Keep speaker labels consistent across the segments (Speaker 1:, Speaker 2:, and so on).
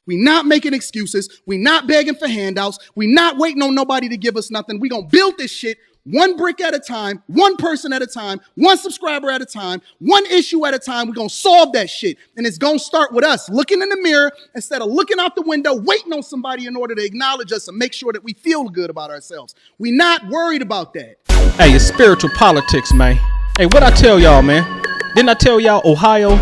Speaker 1: We not making excuses. We not begging for handouts. We not waiting on nobody to give us nothing. We gonna build this shit one brick at a time, one person at a time, one subscriber at a time, one issue at a time. We're gonna solve that shit. And it's gonna start with us looking in the mirror instead of looking out the window, waiting on somebody in order to acknowledge us and make sure that we feel good about ourselves. We not worried about that.
Speaker 2: Hey, it's spiritual politics, man. Hey, what I tell y'all, man? Didn't I tell y'all Ohio,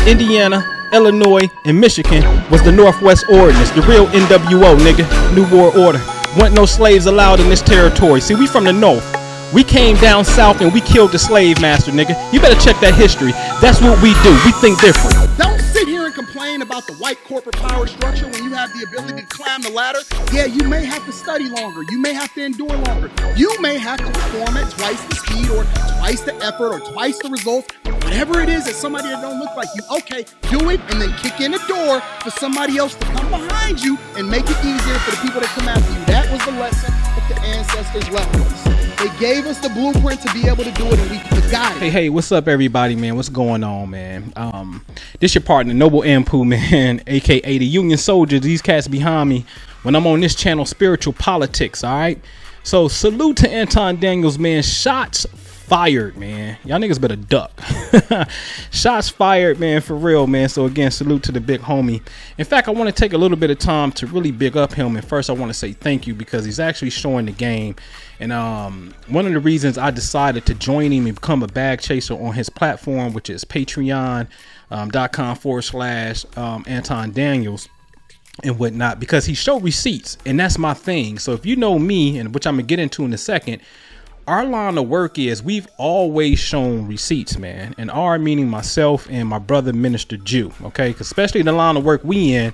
Speaker 2: Indiana, Illinois, and Michigan was the Northwest Ordinance, the real NWO, nigga, New World Order. Wasn't no slaves allowed in this territory. See, we from the North. We came down south and we killed the slave master, nigga. You better check that history. That's what we do. We think different.
Speaker 1: Don't sit here and complain about the white corporate power structure when you have the ability to climb the ladder. Yeah, you may have to study longer. You may have to endure longer. You may have to perform at twice the speed or twice the effort or twice the results. Whatever it is that somebody that don't look like you, okay, do it and then kick in the door for somebody else to come behind you and make it easier for the people that come after you. That was the lesson that the ancestors left us. They gave us the blueprint to be able to do it, and we forgot it.
Speaker 2: Hey, what's up, everybody, man? What's going on, man? This your partner, Noble Anpu, man, aka the Union Soldier. These cats behind me when I'm on this channel, Spiritual Politics. All right. So salute to Anton Daniels, man. Shots fired, man. Y'all niggas better duck. Shots fired, man, for real, man. So again, salute to the big homie. In fact, I want to take a little bit of time to really big up him. And first I want to say thank you because he's actually showing the game. And one of the reasons I decided to join him and become a bag chaser on his platform, which is patreon.com/Anton Daniels and whatnot, because he showed receipts, and that's my thing. So if you know me, and which I'm gonna get into in a second, our line of work is we've always shown receipts, man. And our meaning myself and my brother Minister Jew, okay? Because especially the line of work we in,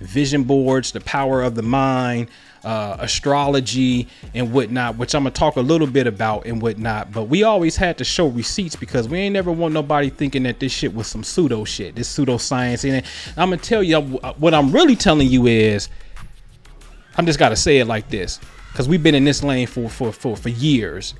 Speaker 2: vision boards, the power of the mind, astrology and whatnot, which I'm gonna talk a little bit about and whatnot. But we always had to show receipts because we ain't never want nobody thinking that this shit was some pseudo shit, this pseudoscience. And I'm gonna tell you what I'm really telling you is, I'm just gotta say it like this, because we've been in this lane for years.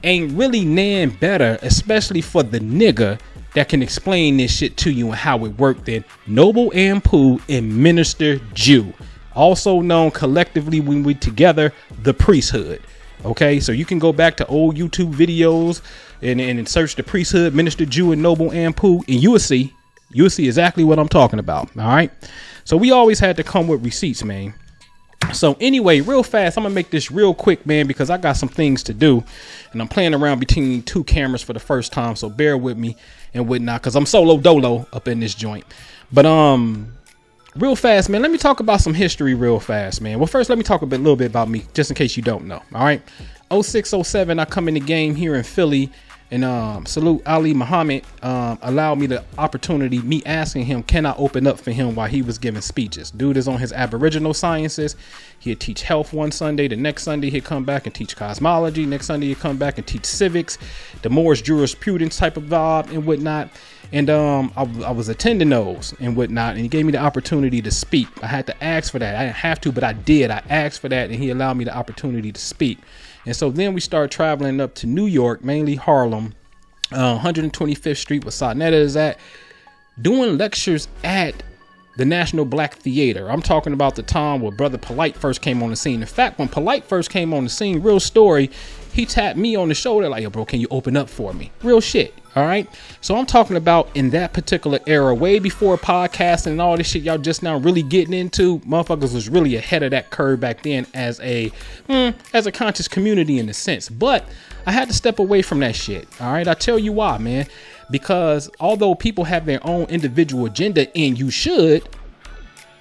Speaker 2: Ain't really nan better, especially for the nigga that can explain this shit to you and how it worked, than Noble Anpu and Minister Jew, also known collectively when we together, the priesthood. Okay, so you can go back to old YouTube videos and search the priesthood, Minister Jew and Noble Anpu, and you will see exactly what I'm talking about. All right, so we always had to come with receipts, man. So anyway, real fast, I'm gonna make this real quick, man, because I got some things to do and I'm playing around between two cameras for the first time, so bear with me and whatnot, because I'm solo dolo up in this joint. But real fast, man, let me talk about some history real fast, man. Well, first let me talk a little bit about me, just in case you don't know. All right, 06, 07, I come in the game here in Philly, and salute Ali Muhammad allowed me the opportunity, me asking him, can I open up for him while he was giving speeches. Dude is on his Aboriginal sciences. He'd teach health one Sunday, the next Sunday he'd come back and teach cosmology, next Sunday he'd come back and teach civics, the Moore's jurisprudence type of vibe and whatnot. And I was attending those and whatnot, and he gave me the opportunity to speak. I had to ask for that. I didn't have to, but I did. I asked for that, and he allowed me the opportunity to speak. And so then we started traveling up to New York, mainly Harlem, 125th Street, where Sonetta is at, doing lectures at the National Black Theater. I'm talking about the time where Brother Polite first came on the scene. In fact, when Polite first came on the scene, real story, he tapped me on the shoulder like, yo, bro, can you open up for me? Real shit. All right. So I'm talking about in that particular era, way before podcasting and all this shit y'all just now really getting into. Motherfuckers was really ahead of that curve back then as a conscious community in a sense. But I had to step away from that shit. All right. I tell you why, man. Because although people have their own individual agenda, and you should,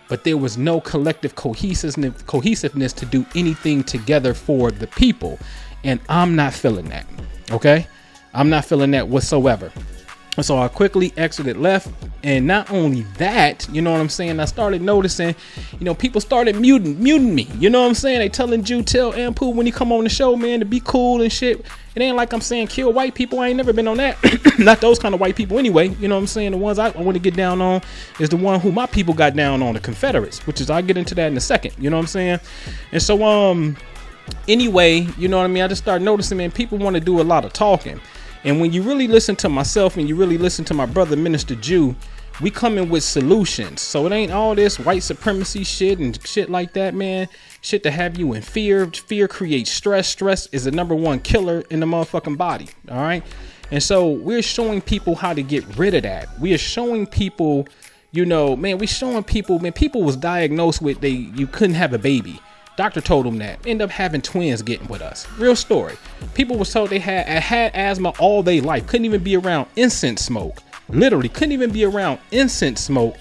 Speaker 2: but there was no collective cohesiveness to do anything together for the people. And I'm not feeling that. Okay. I'm not feeling that whatsoever. So I quickly exited left. And not only that, you know what I'm saying? I started noticing, you know, people started muting me. You know what I'm saying? They telling Jew, tell Anpu when he come on the show, man, to be cool and shit. It ain't like I'm saying kill white people. I ain't never been on that. Not those kind of white people anyway. You know what I'm saying? The ones I want to get down on is the one who my people got down on, the Confederates, which is, I'll get into that in a second. You know what I'm saying? And so, anyway, you know what I mean? I just started noticing, man, people want to do a lot of talking. And when you really listen to myself and you really listen to my brother, Minister Jew, we coming with solutions. So it ain't all this white supremacy shit and shit like that, man. Shit to have you in fear. Fear creates stress. Stress is the #1 killer in the motherfucking body. All right. And so we're showing people how to get rid of that. We are showing people, you know, man, we're showing people, man, people was diagnosed with you couldn't have a baby. Doctor told them that. End up having twins getting with us. Real story. People was told they had asthma all their life. Couldn't even be around incense smoke. Literally couldn't even be around incense smoke.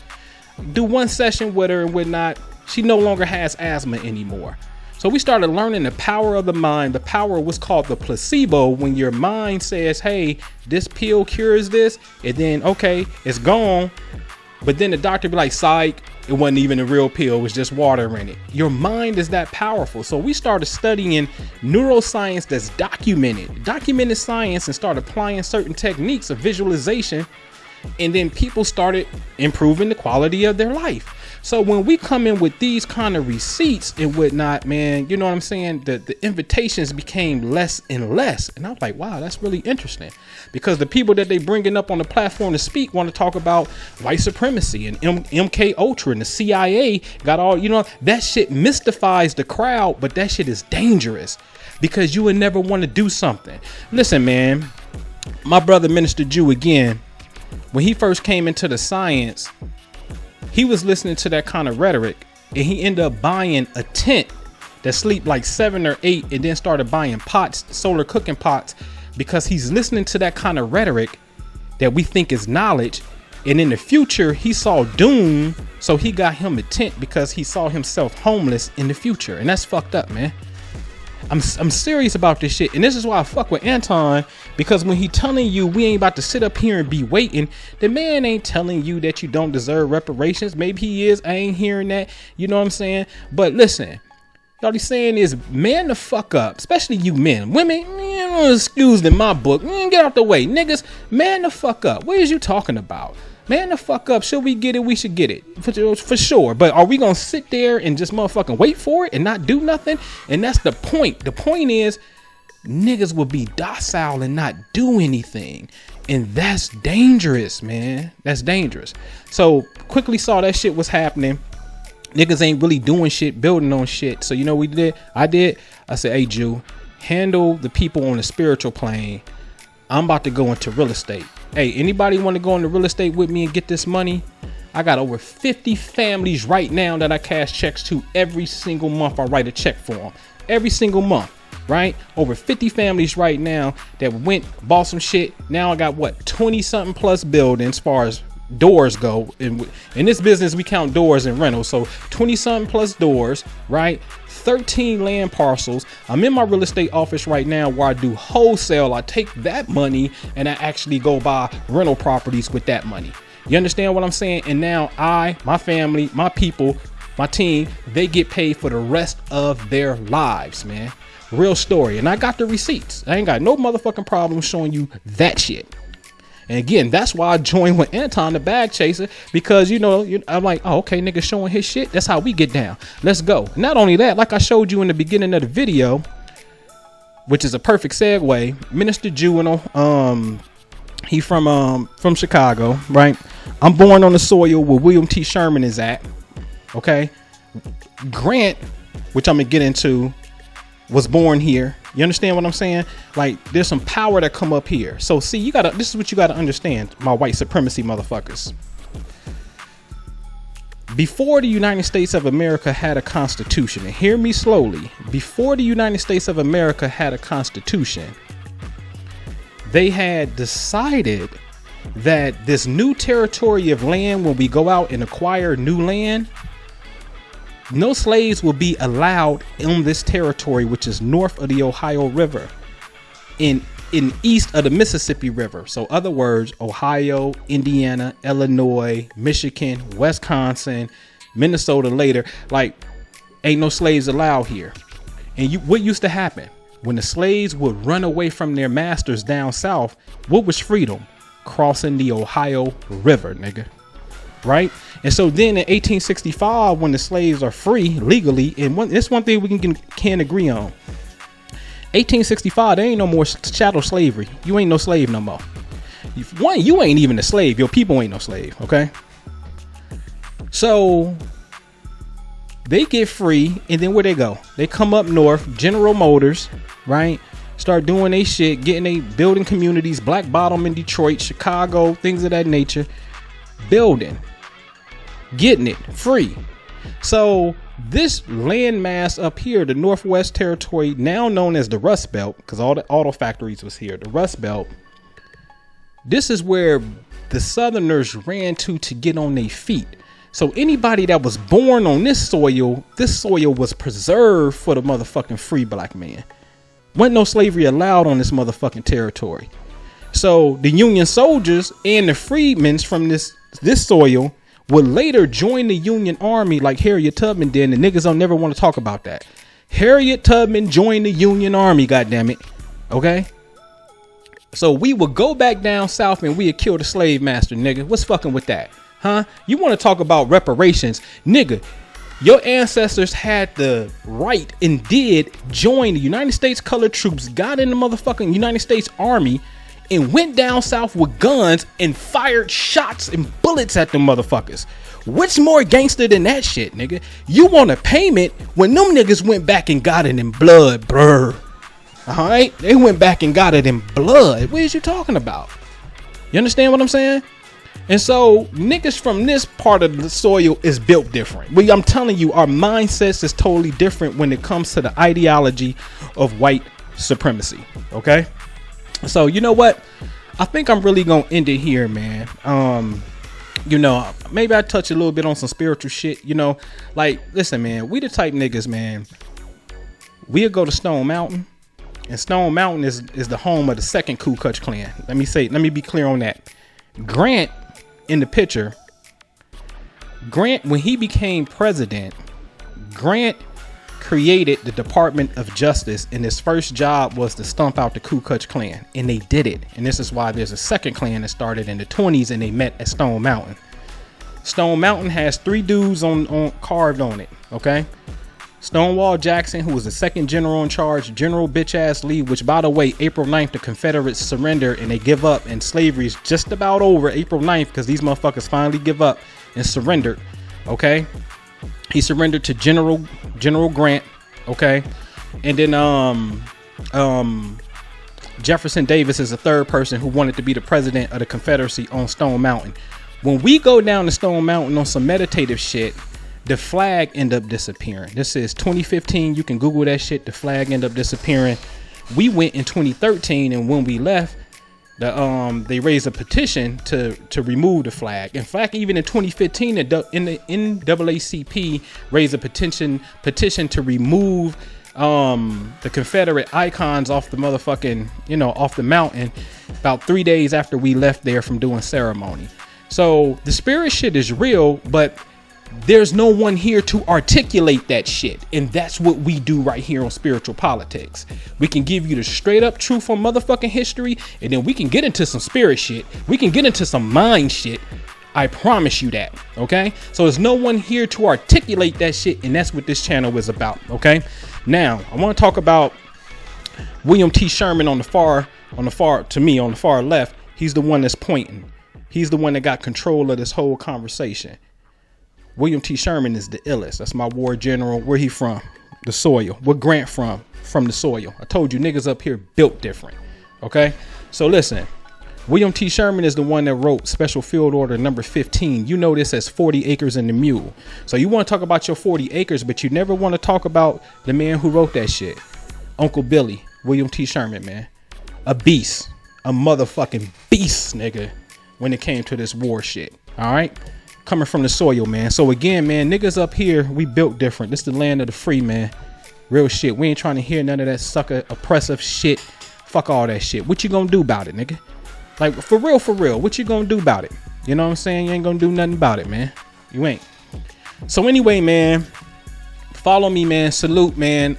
Speaker 2: Do one session with her and whatnot. She no longer has asthma anymore. So we started learning the power of the mind, the power of what's called the placebo, when your mind says, hey, this pill cures this, and then, okay, it's gone. But then the doctor be like, psych, it wasn't even a real pill, it was just water in it. Your mind is that powerful. So we started studying neuroscience that's documented science, and started applying certain techniques of visualization. And then people started improving the quality of their life. So when we come in with these kind of receipts and whatnot, man, you know what I'm saying? The invitations became less and less. And I was like, wow, that's really interesting, because the people that they bringing up on the platform to speak want to talk about white supremacy and MK Ultra and the CIA got all, you know, that shit mystifies the crowd, but that shit is dangerous because you would never want to do something. Listen, man, my brother, Minister Jew, again, when he first came into the science, he was listening to that kind of rhetoric, and he ended up buying a tent that sleep like 7 or 8, and then started buying pots, solar cooking pots, because he's listening to that kind of rhetoric that we think is knowledge. And in the future, he saw doom, so he got him a tent because he saw himself homeless in the future. And that's fucked up, man. I'm serious about this shit, and this is why I fuck with Anton, because when he telling you we ain't about to sit up here and be waiting, the man ain't telling you that you don't deserve reparations. Maybe he is, I ain't hearing that, you know what I'm saying? But listen, all he's saying is man the fuck up, especially you men. Women, you know, excused in my book, get out the way. Niggas, man the fuck up. What is you talking about? Man the fuck up. Should we get it? We should get it for sure. But are we gonna sit there and just motherfucking wait for it and not do nothing? And that's the point. The point is niggas will be docile and not do anything. And that's dangerous, man. That's dangerous. So quickly saw that shit was happening. Niggas ain't really doing shit, building on shit. So you know what we did? I said, hey, Jew, handle the people on the spiritual plane. I'm about to go into real estate. Hey, anybody want to go into real estate with me and get this money? I got over 50 families right now that I cash checks to every single month. I write a check for them every single month, right? Over 50 families right now that went, bought some shit. Now I got what, 20 something plus buildings as far as doors go. In this business, we count doors and rentals. So 20 something plus doors, right? 13 land parcels. I'm in my real estate office right now where I do wholesale. I take that money and I actually go buy rental properties with that money. You understand what I'm saying? And now I, my family, my people, my team, they get paid for the rest of their lives, man. Real story. And I got the receipts. I ain't got no motherfucking problem showing you that shit. And again, that's why I joined with Anton, the bag chaser, because, you know, I'm like, oh, okay, nigga showing his shit. That's how we get down. Let's go. Not only that, like I showed you in the beginning of the video, which is a perfect segue, Minister Juvenile, he from Chicago, right? I'm born on the soil where William T. Sherman is at. Okay. Grant, which I'm gonna get into, was born here. You understand what I'm saying? Like, there's some power that come up here. So see, this is what you gotta understand, my white supremacy motherfuckers. Before the United States of America had a constitution, and hear me slowly, before the United States of America had a constitution, they had decided that this new territory of land, when we go out and acquire new land, no slaves will be allowed in this territory, which is north of the Ohio River, in east of the Mississippi River. So other words, Ohio, Indiana, Illinois, Michigan, Wisconsin, Minnesota later, like, ain't no slaves allowed here. And what used to happen when the slaves would run away from their masters down south? What was freedom? Crossing the Ohio River, nigga. Right? And so then in 1865, when the slaves are free legally, and it's one thing we can agree on. 1865, there ain't no more chattel slavery. You ain't no slave no more. One, you ain't even a slave. Your people ain't no slave. Okay. So they get free, and then where they go? They come up north, General Motors, right? Start doing they shit, getting they building communities, Black Bottom in Detroit, Chicago, things of that nature. Building, getting it free. So this landmass up here, the Northwest Territory, now known as the Rust Belt, because all the auto factories was here, the Rust Belt. This is where the Southerners ran to get on their feet. So anybody that was born on this soil was preserved for the motherfucking free black man. Wasn't no slavery allowed on this motherfucking territory. So the Union soldiers and the freedmen from this soil would later join the Union Army like Harriet Tubman did. And the niggas don't never want to talk about that. Harriet Tubman joined the Union Army, goddammit. Okay? So we would go back down south and we'd kill the slave master, nigga. What's fucking with that? Huh? You want to talk about reparations? Nigga, your ancestors had the right and did join the United States colored troops, got in the motherfucking United States Army, and went down south with guns and fired shots and bullets at them motherfuckers. What's more gangster than that shit, nigga? You want a payment when them niggas went back and got it in blood, bruh. Alright? They went back and got it in blood. What is you talking about? You understand what I'm saying? And so niggas from this part of the soil is built different. I'm telling you, our mindsets is totally different when it comes to the ideology of white supremacy. Okay. So you know what? I think I'm really gonna end it here, man. You know, maybe I touch a little bit on some spiritual shit. You know, like, listen, man, we the type niggas, man. We'll go to Stone Mountain, and Stone Mountain is the home of the second Ku Klux Klan. Let me be clear on that. Grant in the picture, Grant, when he became president, Grant created the Department of Justice, and his first job was to stomp out the Ku Klux Klan, and they did it. And this is why there's a second Klan that started in the 20s, and they met at Stone Mountain. Stone Mountain has 3 dudes on carved on it. Okay, Stonewall Jackson, who was the second general in charge, General bitch ass Lee, which, by the way, April 9th, the Confederates surrender and they give up, and slavery is just about over April 9th because these motherfuckers finally give up and surrendered. Okay, he surrendered to General Grant. Okay, and then Jefferson Davis is the third person who wanted to be the president of the Confederacy on Stone Mountain. When we go down to Stone Mountain on some meditative shit, the flag end up disappearing. This is 2015. You can Google that shit. The flag end up disappearing. We went in 2013, and when we left, they raised a petition to remove the flag. In fact, even in 2015, the NAACP raised a petition to remove the Confederate icons off the motherfucking, off the mountain, about 3 days after we left there from doing ceremony. So the spirit shit is real, but there's no one here to articulate that shit. And that's what we do right here on Spiritual Politics. We can give you the straight up truth on motherfucking history, and then we can get into some spirit shit. We can get into some mind shit. I promise you that. Okay. So there's no one here to articulate that shit. And that's what this channel is about. Okay. Now I want to talk about William T. Sherman on the far left. He's the one that's pointing. He's the one that got control of this whole conversation. William T. Sherman is the illest. That's my war general. Where he from? The soil. Where Grant from? From the soil. I told you niggas up here built different. Okay. So listen, William T. Sherman is the one that wrote Special Field Order number 15. You know this as 40 acres and the mule. So you want to talk about your 40 acres, but you never want to talk about the man who wrote that shit. Uncle Billy, William T. Sherman, man. A beast. A motherfucking beast, nigga, when it came to this war shit. All right. Coming from the soil, man. So again, man, niggas up here, we built different. This is the land of the free, man. Real shit. We ain't trying to hear none of that sucker oppressive shit. Fuck all that shit. What you gonna do about it, nigga? Like, for real, what you gonna do about it? You know what I'm saying? You ain't gonna do nothing about it, man. You ain't. So anyway, man, follow me, man. Salute, man.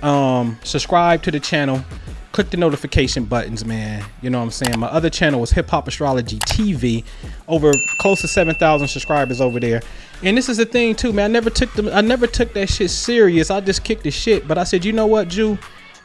Speaker 2: Subscribe to the channel. Click the notification buttons, man. You know what I'm saying? My other channel is Hip Hop Astrology TV. Over close to 7,000 subscribers over there. And this is the thing too, man. I never took that shit serious. I just kicked the shit. But I said, you know what, Jew?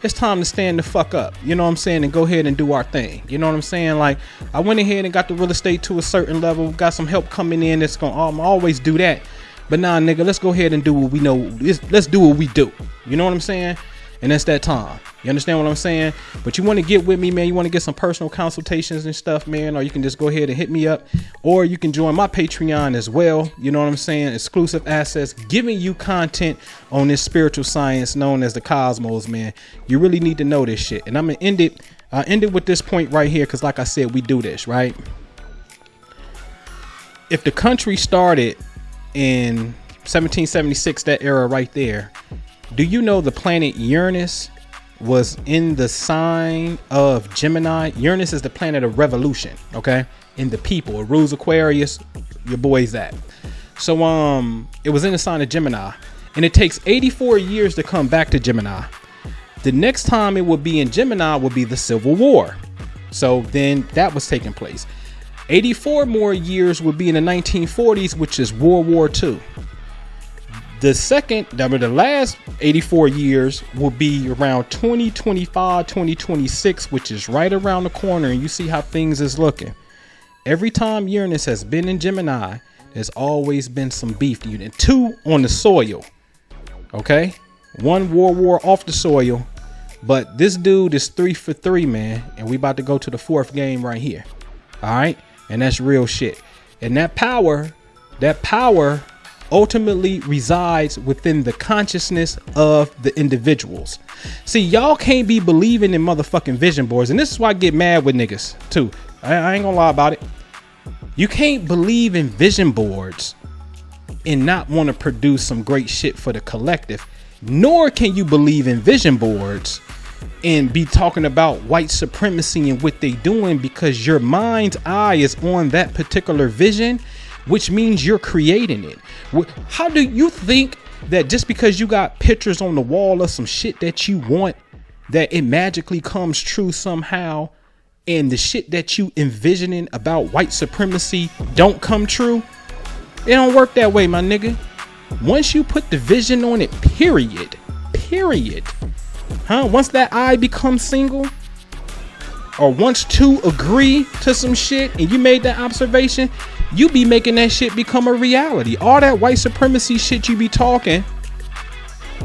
Speaker 2: It's time to stand the fuck up. You know what I'm saying? And go ahead and do our thing. You know what I'm saying? Like, I went ahead and got the real estate to a certain level. Got some help coming in. That's gonna always do that. But nah, nigga, let's go ahead and do what we know. Let's do what we do. You know what I'm saying? And that's that time. You understand what I'm saying? But you want to get with me, man. You want to get some personal consultations and stuff, man. Or you can just go ahead and hit me up. Or you can join my Patreon as well. You know what I'm saying? Exclusive access, giving you content on this spiritual science known as the cosmos, man. You really need to know this shit. And I'm going to end it. I'll end it with this point right here. Because like I said, we do this, right? If the country started in 1776, that era right there, do you know the planet Uranus was in the sign of Gemini? Uranus is the planet of revolution, okay? In the people. It rules Aquarius. Your boy's that. So it was in the sign of Gemini. And it takes 84 years to come back to Gemini. The next time it will be in Gemini will be the Civil War. So then that was taking place. 84 more years would be in the 1940s, which is World War II. The last 84 years will be around 2025, 2026, which is right around the corner. And you see how things is looking. Every time Uranus has been in Gemini, there's always been some beef. And 2 on the soil. Okay. 1 World War off the soil. But this dude is 3 for 3, man. And we about to go to the 4th game right here. All right. And that's real shit. And that power ultimately resides within the consciousness of the individuals. See, y'all can't be believing in motherfucking vision boards. And this is why I get mad with niggas too. I ain't gonna lie about it. You can't believe in vision boards and not want to produce some great shit for the collective. Nor can you believe in vision boards and be talking about white supremacy and what they doing, because your mind's eye is on that particular vision, which means you're creating it. How do you think that just because you got pictures on the wall of some shit that you want, that it magically comes true somehow, and the shit that you envisioning about white supremacy don't come true? It don't work that way, my nigga. Once you put the vision on it, period. Once that eye becomes single, or once 2 agree to some shit and you made that observation, you be making that shit become a reality. All that white supremacy shit you be talking,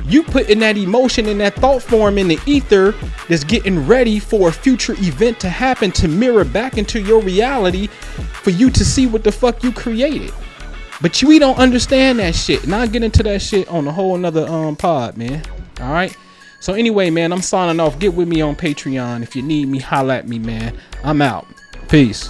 Speaker 2: you putting that emotion and that thought form in the ether that's getting ready for a future event to happen, to mirror back into your reality for you to see what the fuck you created. But we don't understand that shit. And I'll get into that shit on a whole nother pod, man. All right. So anyway, man, I'm signing off. Get with me on Patreon. If you need me, holla at me, man. I'm out. Peace.